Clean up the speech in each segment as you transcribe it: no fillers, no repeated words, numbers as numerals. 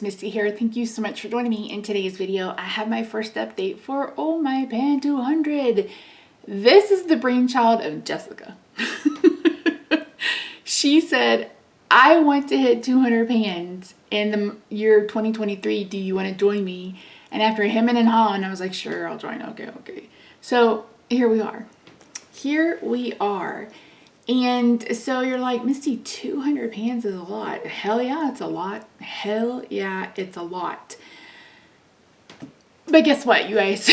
it's Misty here. Thank you so much for joining me in today's video. I have my first update for Oh My Pan 200. This is the brainchild of Jessica. She said, I want to hit 200 pans in the year 2023. Do you want to join me? And after hemming and hawing, I was like, sure, I'll join. Okay. So here we are. And so you're like, Misty, 200 pans is a lot. Hell yeah, it's a lot. Hell yeah, it's a lot. But guess what, you guys?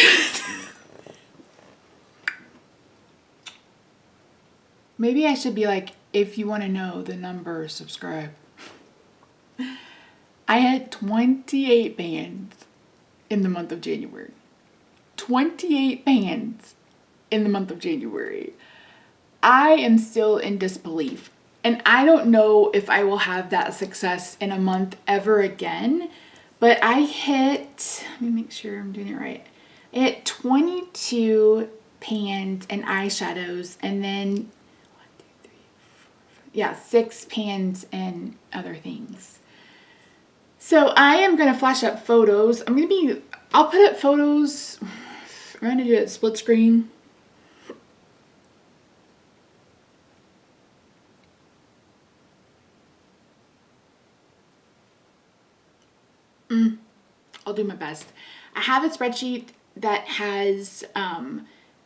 Maybe I should be like, if you want to know the number, subscribe. I had 28 pans in the month of January. 28 pans in the month of January. I am still in disbelief. And I don't know if I will have that success in a month ever again. But I hit, let me make sure I'm doing it right. I hit 22 pans and eyeshadows, and then 6 pans and other things. So I am going to flash up photos. I'll put up photos. I'm going to do it split screen. I'll do my best. I have a spreadsheet that has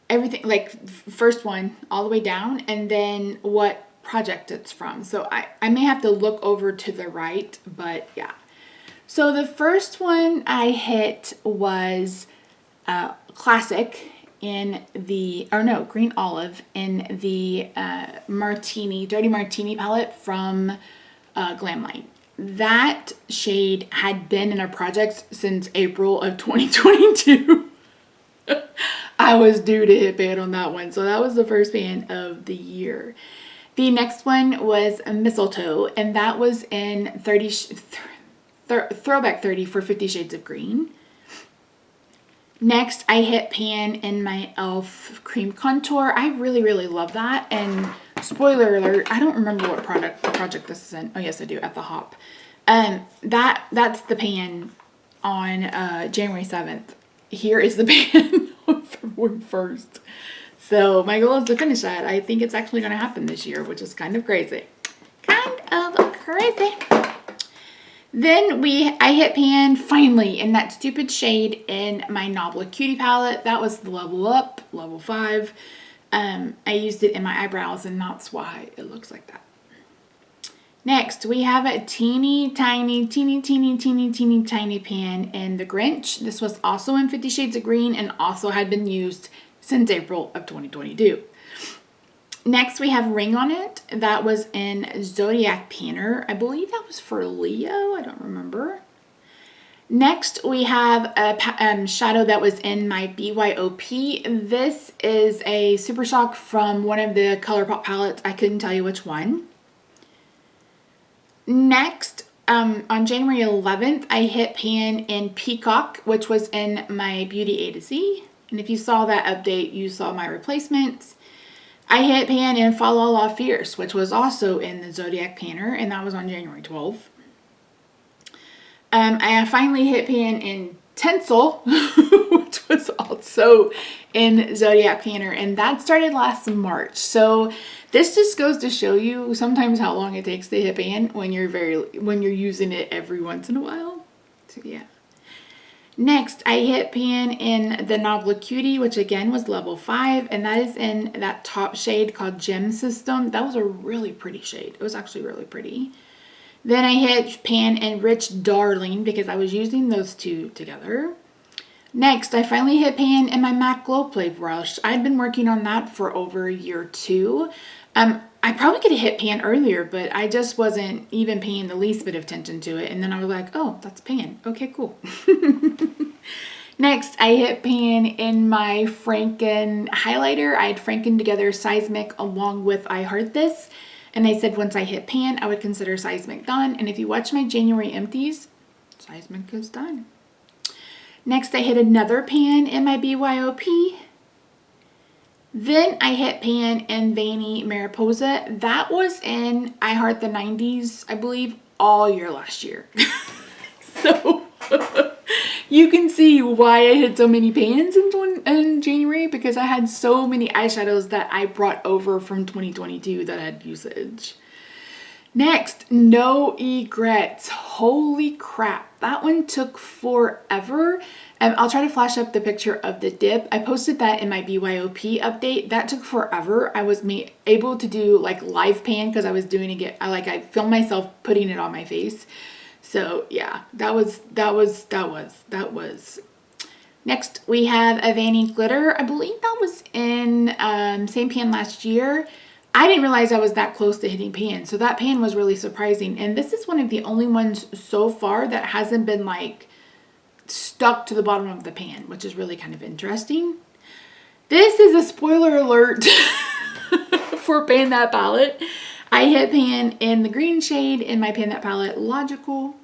everything, like first one all the way down, and then what project it's from. So I may have to look over to the right, but yeah. So the first one I hit was classic in the, green olive in the Dirty Martini palette from Glamlight. That shade had been in our projects since April of 2022. I was due to hit pan on that one. So that was the first pan of the year. The next one was Mistletoe, and that was in Throwback 30 for 50 Shades of Green. Next, I hit pan in my e.l.f. Cream Contour. I really love that. And spoiler alert, I don't remember what project this is in. Oh yes, I do, at the Hop. That's the pan on January 7th. Here is the pan on February 1st. So my goal is to finish that. I think it's actually going to happen this year, which is kind of crazy. Then I hit pan finally in that stupid shade in my Nobla Cutie palette. That was the level up, level 5. I used it in my eyebrows, and that's why it looks like that. Next, we have a teeny tiny pan in the Grinch. This was also in 50 Shades of Green and also had been used since April of 2022. Next, we have Ring on It. That was in Zodiac Panner. I believe that was for Leo. I don't remember. Next, we have a shadow that was in my BYOP. This is a Super Shock from one of the ColourPop palettes. I couldn't tell you which one. Next, on January 11th, I hit pan in Peacock, which was in my Beauty A to Z. And if you saw that update, you saw my replacements. I hit pan in Fa La La Fierce, which was also in the Zodiac Panner, and that was on January 12th. I finally hit pan in Tinsel, which was also in Zodiac Panner, and that started last March. So this just goes to show you sometimes how long it takes to hit pan when you're using it every once in a while. So yeah. Next, I hit pan in the Nobla Cutie, which again was level 5, and that is in that top shade called Gem System. That was a really pretty shade. It was actually really pretty. Then I hit pan in Rich Darling because I was using those two together. Next, I finally hit pan in my MAC Glow Play brush. I'd been working on that for over a year or two. I probably could have hit pan earlier, but I just wasn't even paying the least bit of attention to it. And then I was like, oh, that's pan. Okay, cool. Next, I hit pan in my Franken highlighter. I had Franken together Seismic along with I Heart This. And I said once I hit pan, I would consider Seismic done. And if you watch my January empties, Seismic is done. Next, I hit another pan in my BYOP. Then I hit pan in Veiny Mariposa. That was in I Heart the 90s, I believe, all year last year. So you can see why I had so many pans in January, because I had so many eyeshadows that I brought over from 2022 that had usage. Next, No Egrets. Holy crap, that one took forever. I'll try to flash up the picture of the dip. I posted that in my BYOP update. That took forever. I was able to do like live pan because I was doing it. I filmed myself putting it on my face. So yeah, that was. Next, we have a Vanny Glitter. I believe that was in same pan last year. I didn't realize I was that close to hitting pan, so that pan was really surprising. And this is one of the only ones so far that hasn't been like stuck to the bottom of the pan, which is really kind of interesting. This is a spoiler alert for Pan That palette. I hit pan in the green shade in my Pan That palette, Logical.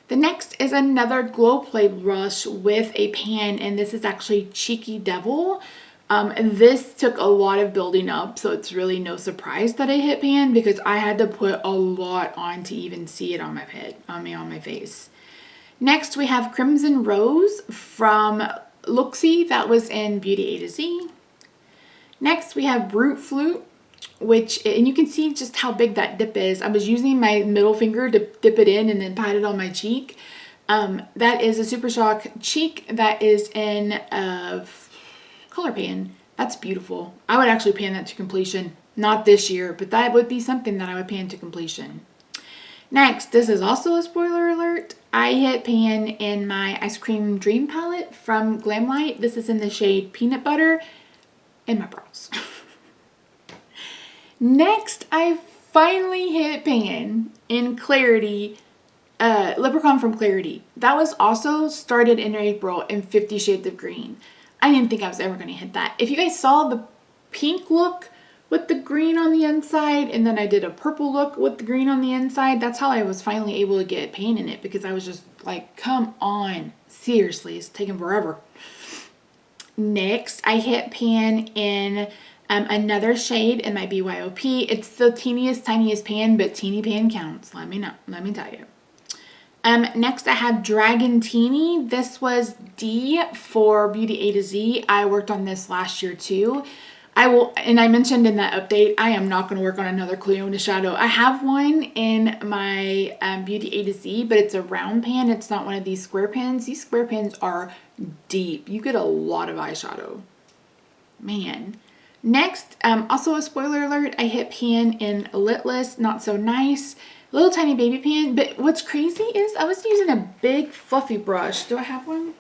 The next is another Glow Play brush with a pan, and this is actually Cheeky Devil. And this took a lot of building up, so it's really no surprise that I hit pan because I had to put a lot on to even see it on my head, on my face. Next, we have Crimson Rose from Luxie. That was in Beauty A to Z. Next, we have Brute Flute, and you can see just how big that dip is. I was using my middle finger to dip it in and then pat it on my cheek. That is a Super Shock cheek that is in a color pan. That's beautiful. I would actually pan that to completion. Not this year, but that would be something that I would pan to completion. Next, this is also a spoiler alert. I hit pan in my Ice Cream Dream palette from Glamlight. This is in the shade Peanut Butter in my brows. Next, I finally hit pan in Clarity, Leprechaun from Clarity. That was also started in April in 50 Shades of Green. I didn't think I was ever going to hit that. If you guys saw the pink look with the green on the inside, and then I did a purple look with the green on the inside, that's how I was finally able to get pan in it, because I was just like, come on, seriously, it's taking forever. Next, I hit pan in another shade in my BYOP. It's the teeniest, tiniest pan, but teeny pan counts. Let me tell you. Next, I have Dragon Teeny. This was D for Beauty A to Z. I worked on this last year too. And I mentioned in that update, I am not going to work on another Cleona shadow. I have one in my Beauty A to Z, but it's a round pan. It's not one of these square pans. These square pans are deep. You get a lot of eyeshadow. Man. Next, also a spoiler alert, I hit pan in Litless, Not So Nice. Little tiny baby pan, but what's crazy is I was using a big fluffy brush. Do I have one?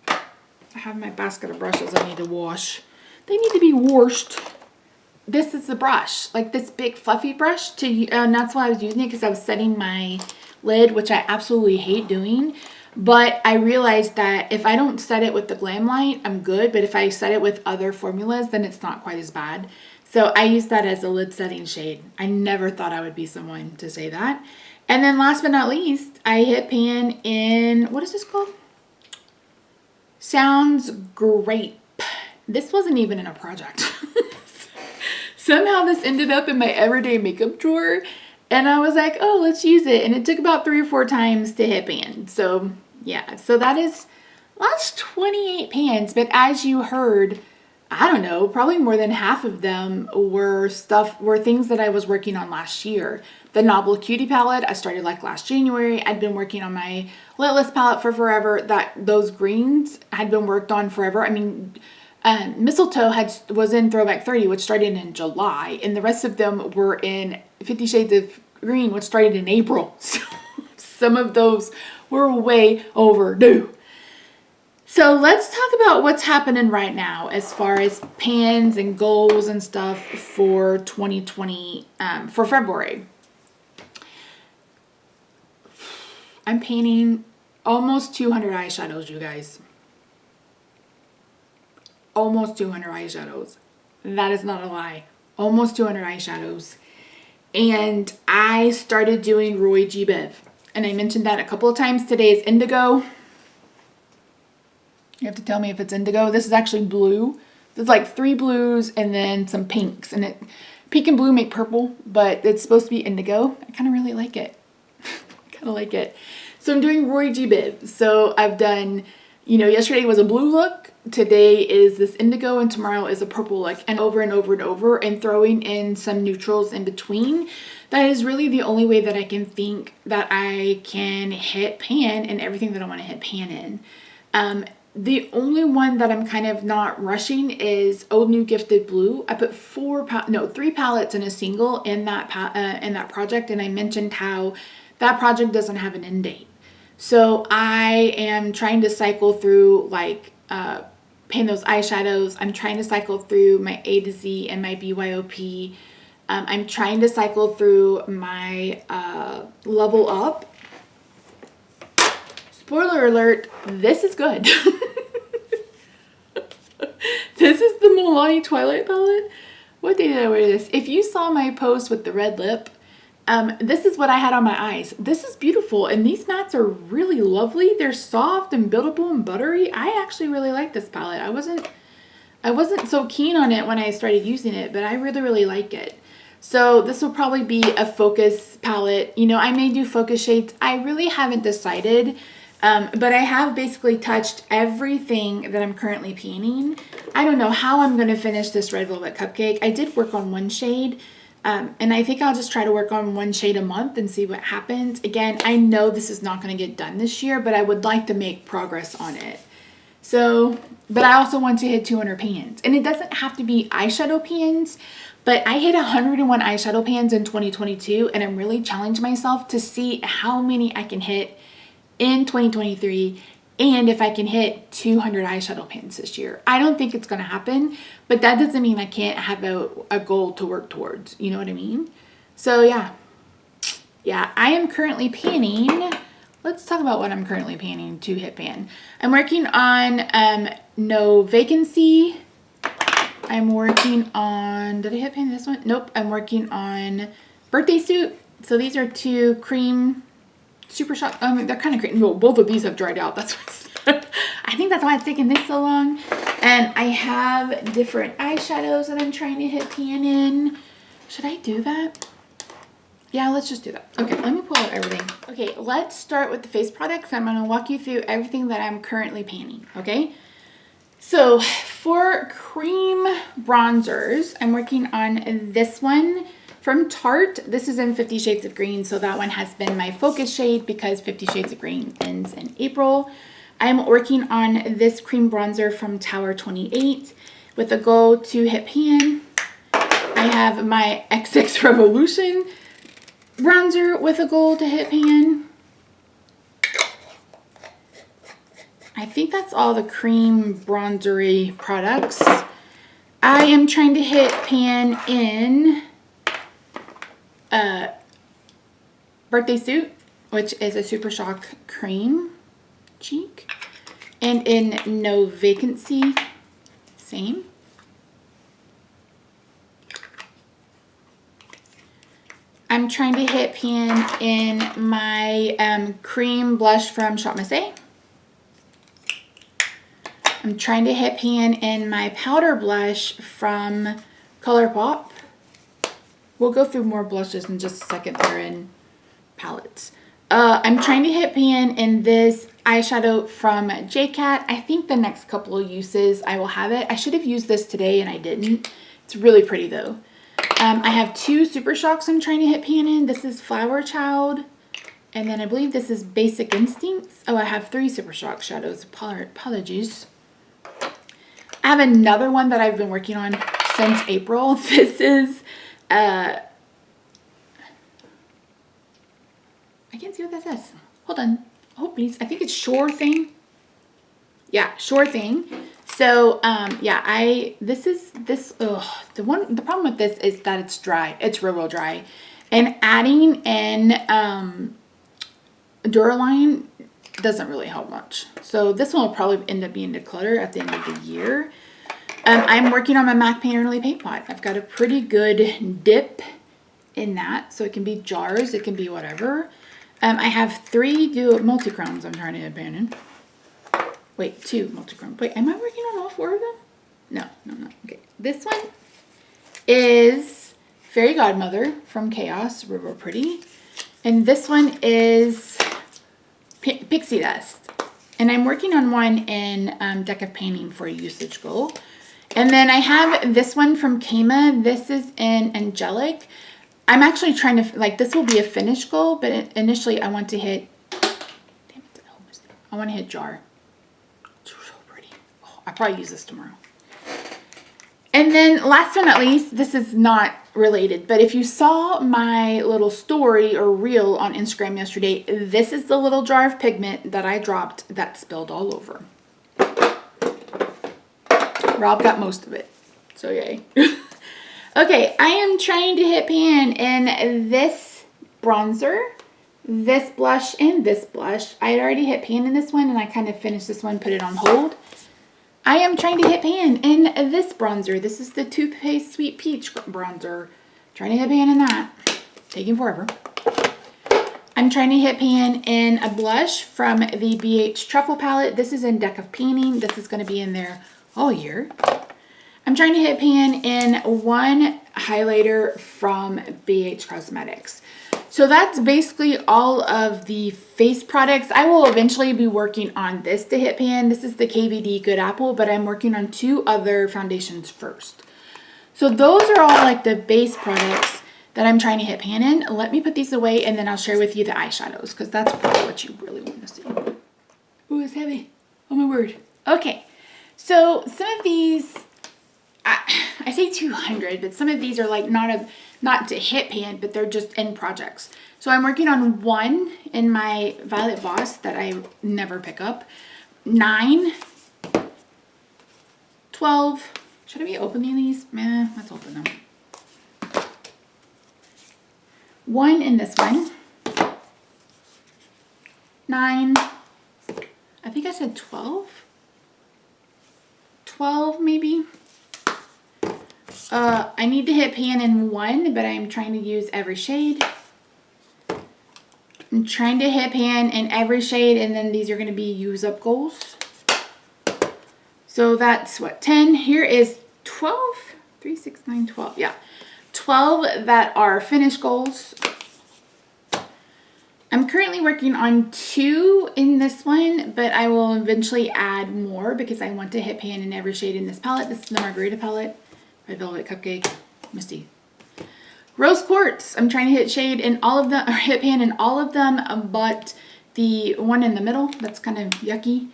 I have my basket of brushes I need to wash. They need to be washed. This is the brush, like this big fluffy brush, and that's why I was using it, because I was setting my lid, which I absolutely hate doing. But I realized that if I don't set it with the Glamlight, I'm good. But if I set it with other formulas, then it's not quite as bad. So I use that as a lid setting shade. I never thought I would be someone to say that. And then last but not least, I hit pan in, what is this called? Sounds Grape. This wasn't even in a project. Somehow this ended up in my everyday makeup drawer. And I was like, oh, let's use it. And it took about 3 or 4 times to hit pan. So yeah, so that's 28 pans. But as you heard, I don't know, probably more than half of them were things that I was working on last year. The Novel Cutie palette, I started like last January. I'd been working on my Litless palette for forever. Those greens had been worked on forever. I mean, Mistletoe was in Throwback 30, which started in July, and the rest of them were in 50 Shades of Green, which started in April. So some of those were way overdue. So let's talk about what's happening right now as far as pans and goals and stuff for 2020, for February. I'm painting almost 200 eyeshadows, you guys. Almost 200 eyeshadows. That is not a lie. Almost 200 eyeshadows. And I started doing Roy G. Biv. And I mentioned that a couple of times. Today is indigo. You have to tell me if it's indigo. This is actually blue. There's like 3 blues and then some pinks. And pink and blue make purple, but it's supposed to be indigo. I kind of really like it. I kind kind of like it. So I'm doing Roy G. Biv. So I've done, you know, yesterday was a blue look. Today is this indigo, and tomorrow is a purple look, and over and over and over, and throwing in some neutrals in between. That is really the only way that I can think that I can hit pan in everything that I want to hit pan in. The only one that I'm kind of not rushing is Old New Gifted Blue. I put 3 palettes in a single in that project, and I mentioned how that project doesn't have an end date. So I am trying to cycle through like paint those eyeshadows. I'm trying to cycle through my A to Z and my BYOP. I'm trying to cycle through my Level Up. Spoiler alert, this is good. This is the Milani Twilight palette. What day did I wear this? If you saw my post with the red lip, this is what I had on my eyes. This is beautiful, and these mattes are really lovely. They're soft and buildable and buttery. I actually really like this palette. I wasn't so keen on it when I started using it, but I really, really like it. So this will probably be a focus palette. You know, I may do focus shades. I really haven't decided. But I have basically touched everything that I'm currently painting. I don't know how I'm going to finish this Red Velvet Cupcake. I did work on one shade, and I think I'll just try to work on one shade a month and see what happens. Again, I know this is not going to get done this year, but I would like to make progress on it. So, but I also want to hit 200 pans. And it doesn't have to be eyeshadow pans, but I hit 101 eyeshadow pans in 2022, and I'm really challenged myself to see how many I can hit in 2023, and if I can hit 200 eyeshadow pans this year. I don't think it's going to happen, but that doesn't mean I can't have a goal to work towards. You know what I mean? So yeah, I am currently panning. Let's talk about what I'm currently panning to hit pan. I'm working on No Vacancy. I'm working on, did I hit pan this one? Nope. I'm working on Birthday Suit. So these are 2 cream Super Shock. They're kind of great. Well, both of these have dried out. That's what I think that's why it's taking this so long. And I have different eyeshadows that I'm trying to hit pan in. Should I do that? Yeah, let's just do that. Okay, let me pull out everything. Okay, let's start with the face products. I'm going to walk you through everything that I'm currently panning. Okay. So for cream bronzers, I'm working on this one from Tarte. This is in 50 Shades of Green, so that one has been my focus shade because 50 Shades of Green ends in April. I'm working on this cream bronzer from Tower 28 with a goal to hit pan. I have my XX Revolution bronzer with a goal to hit pan. I think that's all the cream bronzery products. I am trying to hit pan in Birthday Suit, which is a Super Shock cream cheek, and in No Vacancy, same. I'm trying to hit pan in my cream blush from Shop Massé. I'm trying to hit pan in my powder blush from ColourPop. We'll go through more blushes in just a second. They're in palettes. I'm trying to hit pan in this eyeshadow from JCat. I think the next couple of uses I will have it. I should have used this today and I didn't. It's really pretty though. I have 2 Super Shocks I'm trying to hit pan in. This is Flower Child, and then I believe this is Basic Instincts. Oh, I have 3 Super Shock shadows. Apologies. I have another one that I've been working on since April. This is I can't see what that says. Hold on. Oh, please. I think it's Sure Thing. Yeah, Sure Thing. So, yeah, the problem with this is that it's dry. It's real dry. And adding in Duraline doesn't really help much. So this one will probably end up being declutter at the end of the year. I'm working on my MAC Painterly paint pot. I've got a pretty good dip in that. So it can be jars, it can be whatever. I have 3 multi-chromes I'm trying to hit pan in. Wait, 2 multi-chromes. Wait, am I working on all 4 of them? No. Okay. This one is Fairy Godmother from Chaos, real pretty. And this one is Pixie Dust. And I'm working on one in Deck of Painting for a usage goal. And then I have this one from Kama. This is in Angelic. I'm actually trying to, like, this will be a finish goal, but initially I want to hit, I want to hit Jar. It's so pretty. Oh, I'll probably use this tomorrow. And then last but not least, this is not related, but if you saw my little story or reel on Instagram yesterday, this is the little jar of pigment that I dropped that spilled all over. Rob got most of it, so yay. Okay, I am trying to hit pan in this bronzer, this blush, and this blush. I had already hit pan in this one, and I kind of finished this one, put it on hold. I am trying to hit pan in this bronzer. This is the Too Faced Sweet Peach bronzer. Trying to hit pan in that. Taking forever. I'm trying to hit pan in a blush from the BH Truffle palette. This is in Deck of Painting. This is going to be in there all year. I'm trying to hit pan in one highlighter from BH Cosmetics. So that's basically all of the face products. I will eventually be working on this to hit pan. This is the KVD Good Apple, but I'm working on 2 other foundations first. So those are all like the base products that I'm trying to hit pan in. Let me put these away and then I'll share with you the eyeshadows because that's probably what you really want to see. Ooh, it's heavy. Oh my word. Okay, so some of these, I say 200, but some of these are like not to hit pan, but they're just in projects. So I'm working on one in my Violet Voss that I never pick up. 9, 12. Should I be opening these? Meh, let's open them. 1 in this one. 9. I think I said 12. 12 maybe. I need to hit pan in 1, but I'm trying to use every shade. I'm trying to hit pan in every shade, and then these are going to be use up goals. So that's what, 10. Here is 12. 3, 6, 9, 12. Yeah. 12 that are finish goals. I'm currently working on 2 in this one, but I will eventually add more because I want to hit pan in every shade in this palette. This is the Margarita palette. Red Velvet Cupcake, Misty. Rose Quartz. I'm trying to hit shade in all of them, or hit pan in all of them, but the one in the middle, that's kind of yucky.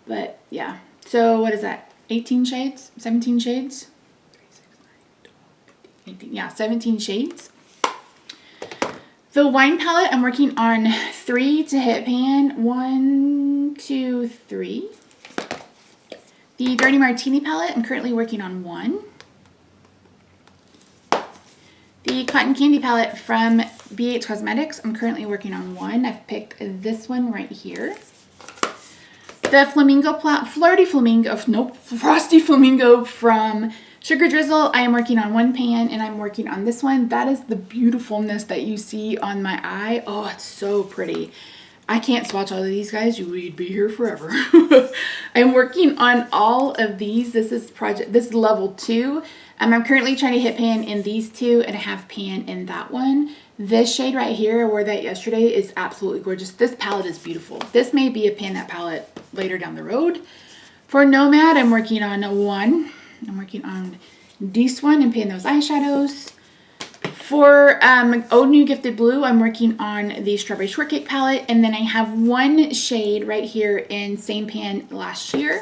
But yeah. So what is that? 18 shades? 17 shades? 3, 6, 9, 12, 15, 18. Yeah, 17 shades. The wine palette, I'm working on 3 to hit pan. 1, 2, 3. The Dirty Martini palette, I'm currently working on 1. The Cotton Candy palette from BH Cosmetics, I'm currently working on 1. I've picked this one right here. The Flamingo Flirty Flamingo, nope, Frosty Flamingo from Sugar Drizzle, I am working on 1 pan, and I'm working on this one. That is the beautifulness that you see on my eye. Oh, it's so pretty. I can't swatch all of these, guys. You'd be here forever. I'm working on all of these. This is level 2. I'm currently trying to hit pan in these 2, and I have pan in that one. This shade right here, I wore that yesterday, is absolutely gorgeous. This palette is beautiful. This may be a pan that palette later down the road. For Nomad, I'm working on 1. I'm working on this one and pan those eyeshadows. For Old New Gifted Blue, I'm working on the Strawberry Shortcake palette, and then I have 1 shade right here in same pan last year.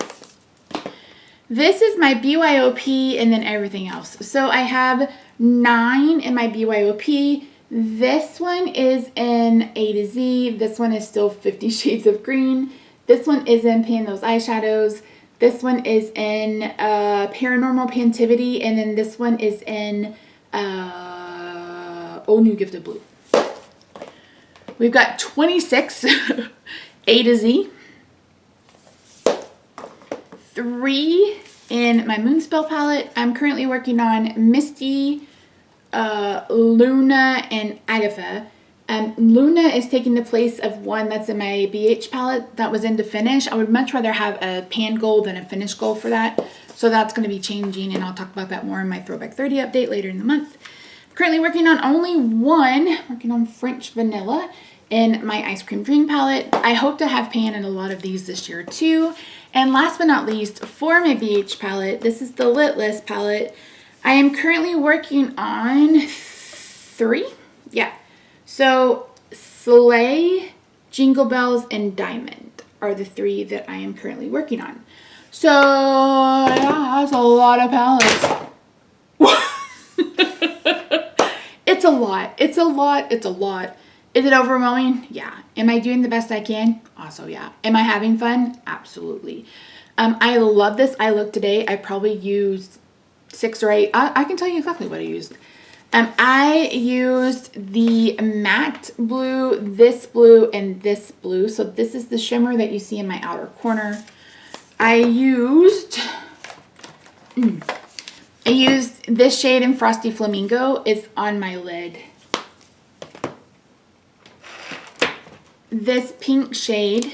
This is my BYOP and then everything else. So I have 9 in my BYOP. This one is in A to Z. This one is still 50 Shades of Green. This one is in Pan Those Eyeshadows. This one is in Paranormal Pantivity. And then this one is in Old New Gifted Blue. We've got 26 A to Z. 3 in my Moonspell palette. I'm currently working on Misty, Luna, and Agatha. Luna is taking the place of one that's in my BH palette that was into finish. I would much rather have a pan gold than a finish gold for that. So that's going to be changing, and I'll talk about that more in my Throwback 30 update later in the month. Currently working on only 1, working on French Vanilla. in my Ice Cream Dream palette. I hope to have pan in a lot of these this year too. And last but not least, for my BH palette, this is the Litless palette. I am currently working on 3. Yeah. So Sleigh, Jingle Bells, and Diamond are the 3 that I am currently working on. So yeah, that's a lot of palettes. It's a lot. It's a lot. It's a lot. Is it overwhelming? Yeah. Am I doing the best I can? Also, yeah. Am I having fun? Absolutely. I love this eye look today. I probably used 6 or 8. I can tell you exactly what I used. I used the matte blue, this blue, and this blue. So this is the shimmer that you see in my outer corner. I used this shade in Frosty Flamingo. It's on my lid. This pink shade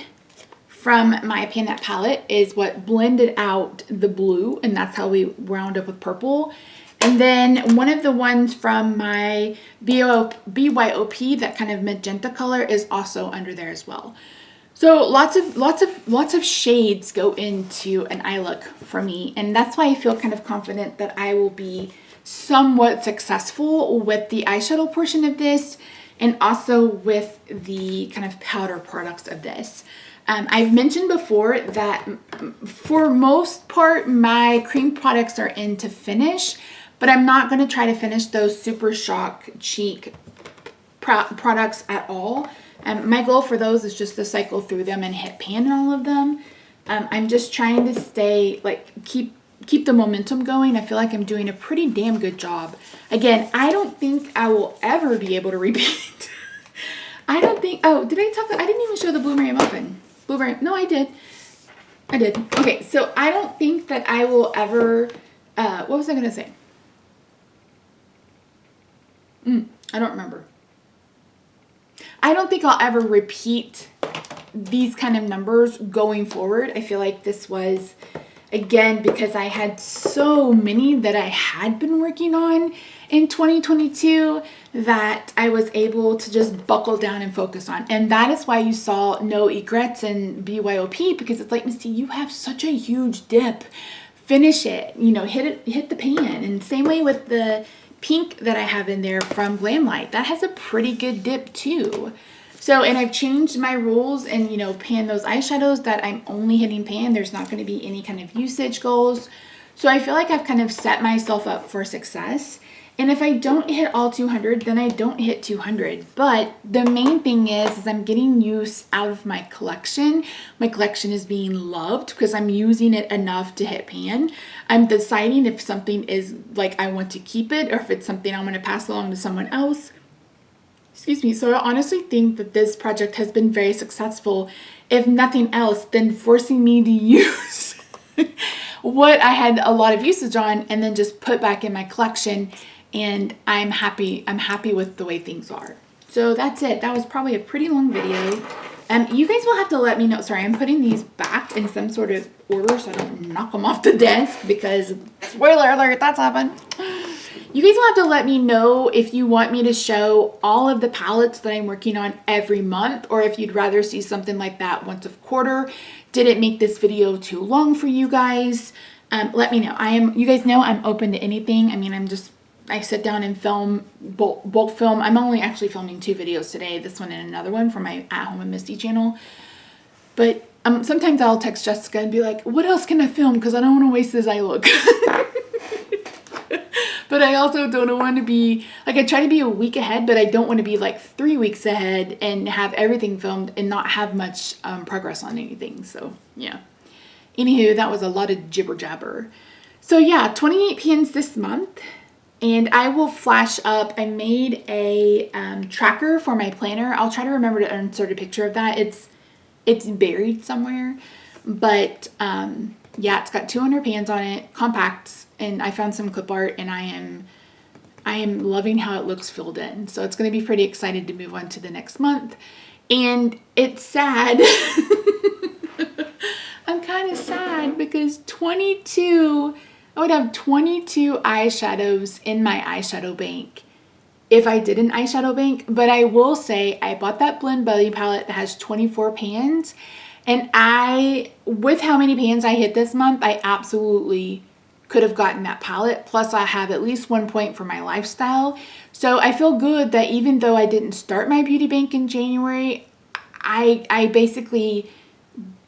from my Panette palette is what blended out the blue, and that's how we wound up with purple. And then one of the ones from my BYOP, that kind of magenta color, is also under there as well. So lots of shades go into an eye look for me, and that's why I feel kind of confident that I will be somewhat successful with the eyeshadow portion of this, and also with the kind of powder products of this. I've mentioned before that for most part my cream products are in to finish, but I'm not going to try to finish those Super Shock Cheek products at all. My goal for those is just to cycle through them and hit pan in all of them. I'm just trying to stay, like, keep the momentum going. I feel like I'm doing a pretty damn good job. Again, I don't think I will ever be able to repeat. I don't think, oh, did I talk, I didn't even show the Blueberry Muffin. No, I did. Okay, so I don't think that I will ever, what was I going to say? I don't remember. I don't think I'll ever repeat these kind of numbers going forward. I feel like this was, again, because I had so many that I had been working on in 2022 that I was able to just buckle down and focus on. And that is why you saw no egrets in BYOP, because it's like, Misty, you have such a huge dip. Finish it, you know, hit the pan. And same way with the pink that I have in there from Glamlight. That has a pretty good dip too. So, and I've changed my rules and, you know, pan those eyeshadows that I'm only hitting pan. There's not going to be any kind of usage goals. So I feel like I've kind of set myself up for success. And if I don't hit all 200, then I don't hit 200. But the main thing is I'm getting use out of my collection. My collection is being loved because I'm using it enough to hit pan. I'm deciding if something is like I want to keep it or if it's something I'm going to pass along to someone else. Excuse me. So I honestly think that this project has been very successful, if nothing else, than forcing me to use what I had a lot of usage on and then just put back in my collection. And I'm happy with the way things are. So that's it. That was probably a pretty long video. You guys will have to let me know. Sorry, I'm putting these back in some sort of order so I don't knock them off the desk, because spoiler alert, that's happened. You guys will have to let me know if you want me to show all of the palettes that I'm working on every month, or if you'd rather see something like that once a quarter. Did it make this video too long for you guys? Let me know. You guys know I'm open to anything. I mean, I sit down and film, bulk film. I'm only actually filming 2 videos today, this one and another one for my At Home with Misty channel. But sometimes I'll text Jessica and be like, what else can I film? Because I don't want to waste this eye look. But I also don't want to be, like, I try to be a week ahead, but I don't want to be like 3 weeks ahead and have everything filmed and not have much progress on anything. So yeah. Anywho, that was a lot of jibber jabber. So yeah, 28 pans this month. And I will flash up, I made a tracker for my planner. I'll try to remember to insert a picture of that. It's buried somewhere. But yeah, it's got 200 pans on it, compacts, and I found some clip art, and I am loving how it looks filled in. So it's going to be pretty excited to move on to the next month. And it's sad. I'm kind of sad because I would have 22 eyeshadows in my eyeshadow bank if I did an eyeshadow bank, but I will say I bought that Blend Belly palette that has 24 pans, and with how many pans I hit this month, I absolutely could have gotten that palette. Plus I have at least 1 point for my lifestyle. So I feel good that even though I didn't start my beauty bank in January, I basically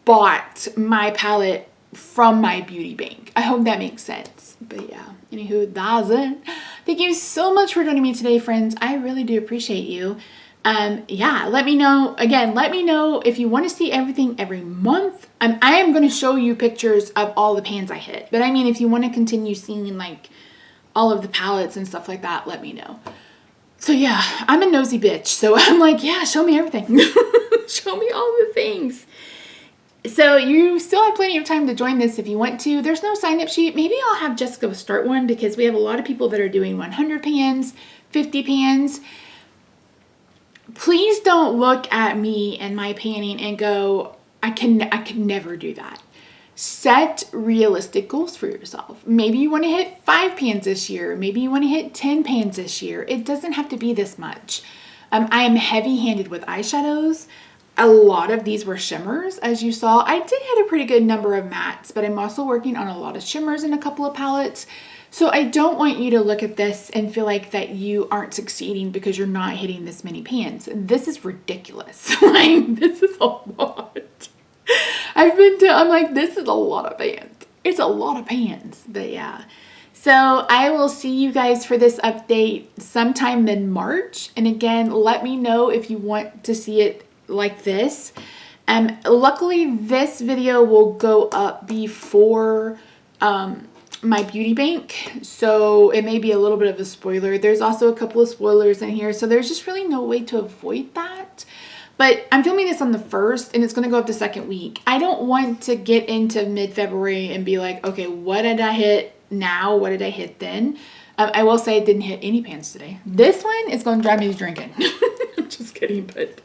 bought my palette from my beauty bank. I hope that makes sense. But yeah, anywho, that's it. Thank you so much for joining me today, friends. I really do appreciate you. Yeah, let me know. Again, let me know if you want to see everything every month. I am going to show you pictures of all the pans I hit. But I mean, if you want to continue seeing like all of the palettes and stuff like that, let me know. So yeah, I'm a nosy bitch. So I'm like, yeah, show me everything. Show me all the things. So you still have plenty of time to join this if you want to. There's no sign-up sheet. Maybe I'll have Jessica start one because we have a lot of people that are doing 100 pans, 50 pans. Please don't look at me and my panning and go, I could never do that. Set realistic goals for yourself. Maybe you want to hit 5 pans this year. Maybe you want to hit 10 pans this year. It doesn't have to be this much. I am heavy-handed with eyeshadows. A lot of these were shimmers, as you saw. I did hit a pretty good number of mattes, but I'm also working on a lot of shimmers in a couple of palettes. So I don't want you to look at this and feel like that you aren't succeeding because you're not hitting this many pans. This is ridiculous. Like, this is a lot. I'm like, this is a lot of pans. It's a lot of pans, but yeah. So I will see you guys for this update sometime in March. And again, let me know if you want to see it like this. Luckily, this video will go up before my beauty bank, so it may be a little bit of a spoiler. There's also a couple of spoilers in here, so there's just really no way to avoid that. But I'm filming this on the 1st, and it's going to go up the 2nd week. I don't want to get into mid-February and be like, okay, what did I hit now? What did I hit then? I will say I didn't hit any pans today. This one is going to drive me drinking. I'm just kidding, but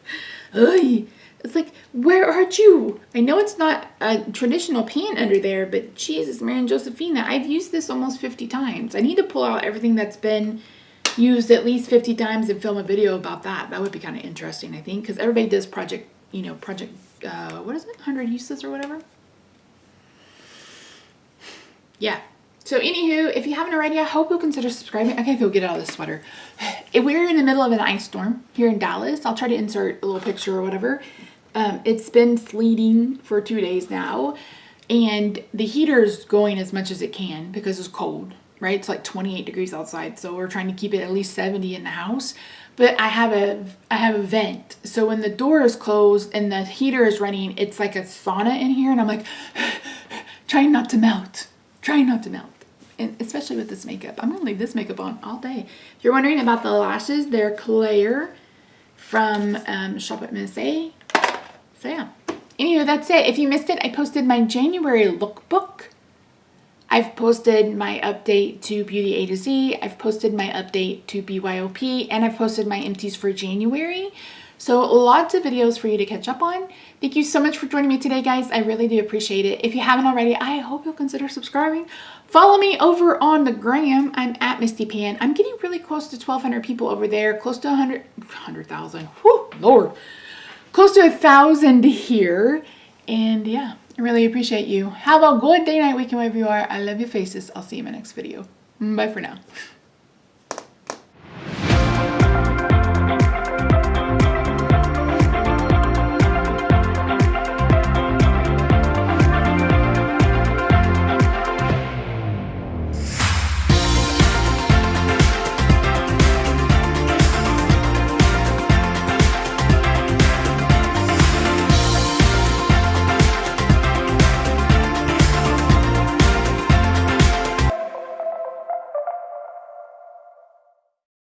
it's like, where are you? I know it's not a traditional pan under there, but Jesus, Mary and Josephina, I've used this almost 50 times. I need to pull out everything that's been used at least 50 times and film a video about that. That would be kind of interesting, I think, because everybody does what is it? 100 uses or whatever. Yeah. So anywho, if you haven't already, I hope you'll consider subscribing. I can't go get out of this sweater. We're in the middle of an ice storm here in Dallas. I'll try to insert a little picture or whatever. It's been sleeting for 2 days now, and the heater's going as much as it can because it's cold, right? It's like 28 degrees outside, so we're trying to keep it at least 70 in the house. But I have a vent, so when the door is closed and the heater is running, it's like a sauna in here, and I'm like trying not to melt. Trying not to melt. And especially with this makeup. I'm going to leave this makeup on all day. If you're wondering about the lashes, they're Claire from Shop at Miss A. So yeah. Anyway, that's it. If you missed it, I posted my January lookbook. I've posted my update to Beauty A to Z. I've posted my update to BYOP. And I've posted my empties for January. So lots of videos for you to catch up on. Thank you so much for joining me today, guys. I really do appreciate it. If you haven't already, I hope you'll consider subscribing. Follow me over on the gram. I'm at Misty Pan. I'm getting really close to 1,200 people over there. Close to 100,000. Whew, Lord. Close to 1,000 here. And yeah, I really appreciate you. Have a good day, night, weekend, wherever you are. I love your faces. I'll see you in my next video. Bye for now.